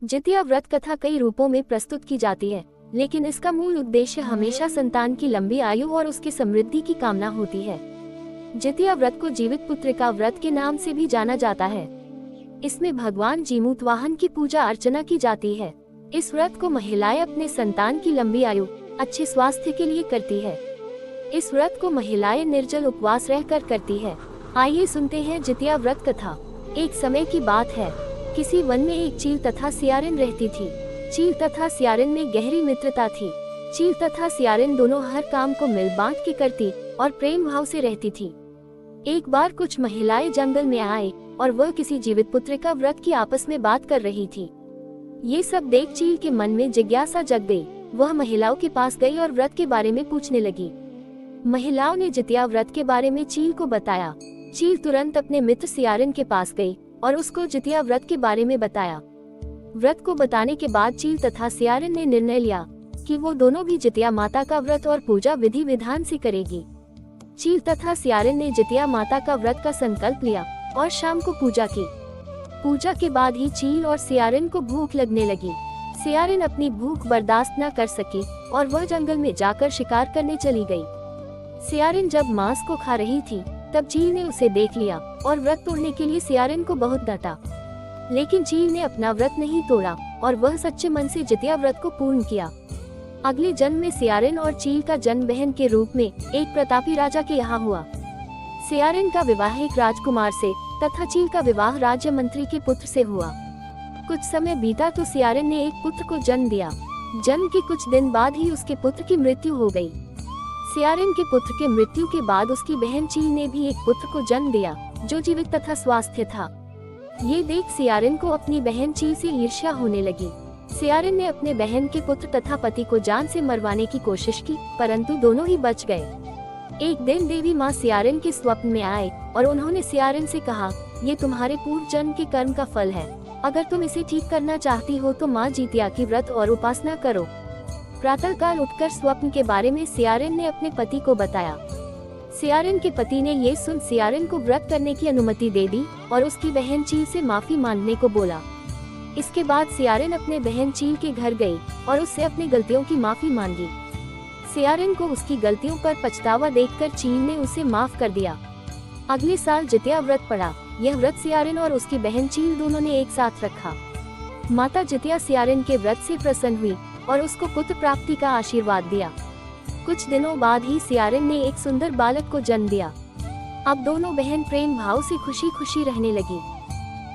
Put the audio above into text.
जितिया व्रत कथा कई रूपों में प्रस्तुत की जाती है, लेकिन इसका मूल उद्देश्य हमेशा संतान की लंबी आयु और उसकी समृद्धि की कामना होती है। जितिया व्रत को जीवित पुत्रिका व्रत के नाम से भी जाना जाता है। इसमें भगवान जीमूतवाहन की पूजा अर्चना की जाती है। इस व्रत को महिलाएं अपने संतान की लंबी आयु, अच्छे स्वास्थ्य के लिए करती है। इस व्रत को महिलाएं निर्जल उपवास रहकर करती है। आइए सुनते हैं जितिया व्रत कथा। एक समय की बात है, किसी वन में एक चील तथा सियारिन रहती थी। चील तथा सियारिन में गहरी मित्रता थी। चील तथा सियारिन दोनों हर काम को मिल बांट के करती और प्रेम भाव से रहती थी। एक बार कुछ महिलाएं जंगल में आए और वह किसी जीवित पुत्रिका व्रत की आपस में बात कर रही थी। ये सब देख चील के मन में जिज्ञासा जग गई। वह महिलाओं के पास गई और व्रत के बारे में पूछने लगी। महिलाओं ने जितिया व्रत के बारे में चील को बताया। चील तुरंत अपने मित्र सियारिन के पास गई और उसको जितिया व्रत के बारे में बताया। व्रत को बताने के बाद चील तथा सियारिन ने निर्णय लिया कि वो दोनों भी जितिया माता का व्रत और पूजा विधि विधान से करेगी। चील तथा सियारिन ने जितिया माता का व्रत का संकल्प लिया और शाम को पूजा की। पूजा के बाद ही चील और सियारिन को भूख लगने लगी। सियारिन अपनी भूख बर्दाश्त न कर सकी और वह जंगल में जाकर शिकार करने चली गई। सियारिन जब मांस को खा रही थी, तब चील ने उसे देख लिया और व्रत तोड़ने के लिए सियारिन को बहुत डांटा। लेकिन चील ने अपना व्रत नहीं तोड़ा और वह सच्चे मन से जितिया व्रत को पूर्ण किया। अगले जन्म में सियारिन और चील का जन्म बहन के रूप में एक प्रतापी राजा के यहाँ हुआ। सियारिन का विवाह एक राजकुमार से तथा चील का विवाह राज्य मंत्री के पुत्र से हुआ। कुछ समय बीता तो सियारिन ने एक पुत्र को जन्म दिया। जन्म के कुछ दिन बाद ही उसके पुत्र की मृत्यु हो गई। सियारिन के पुत्र के मृत्यु के बाद उसकी बहन चील ने भी एक पुत्र को जन्म दिया जो जीवित तथा स्वास्थ्य था। ये देख सियारिन को अपनी बहन चील से ईर्ष्या होने लगी। सियारिन ने अपने बहन के पुत्र तथा पति को जान से मरवाने की कोशिश की, परंतु दोनों ही बच गए। एक दिन देवी माँ सियारिन के स्वप्न में आए और उन्होंने सियारिन से कहा, ये तुम्हारे पूर्व जन्म के कर्म का फल है। अगर तुम इसे ठीक करना चाहती हो तो माँ जितिया की व्रत और उपासना करो। प्रातःकाल उठकर स्वप्न के बारे में सियारिन ने अपने पति को बताया। सियारिन के पति ने ये सुन सियारिन को व्रत करने की अनुमति दे दी और उसकी बहन चील से माफी मांगने को बोला। इसके बाद सियारिन अपने बहन चील के घर गई और उससे अपनी गलतियों की माफी मांगी। सियारिन को उसकी गलतियों पर पछतावा देखकर चील ने उसे माफ कर दिया। अगले साल जितिया व्रत पड़ा। यह व्रत सियारिन और उसकी बहन चील दोनों ने एक साथ रखा। माता जितिया सियारिन के व्रत से प्रसन्न हुई और उसको पुत्र प्राप्ति का आशीर्वाद दिया। कुछ दिनों बाद ही सियारिन ने एक सुंदर बालक को जन्म दिया। अब दोनों बहन प्रेम भाव से खुशी खुशी रहने लगी।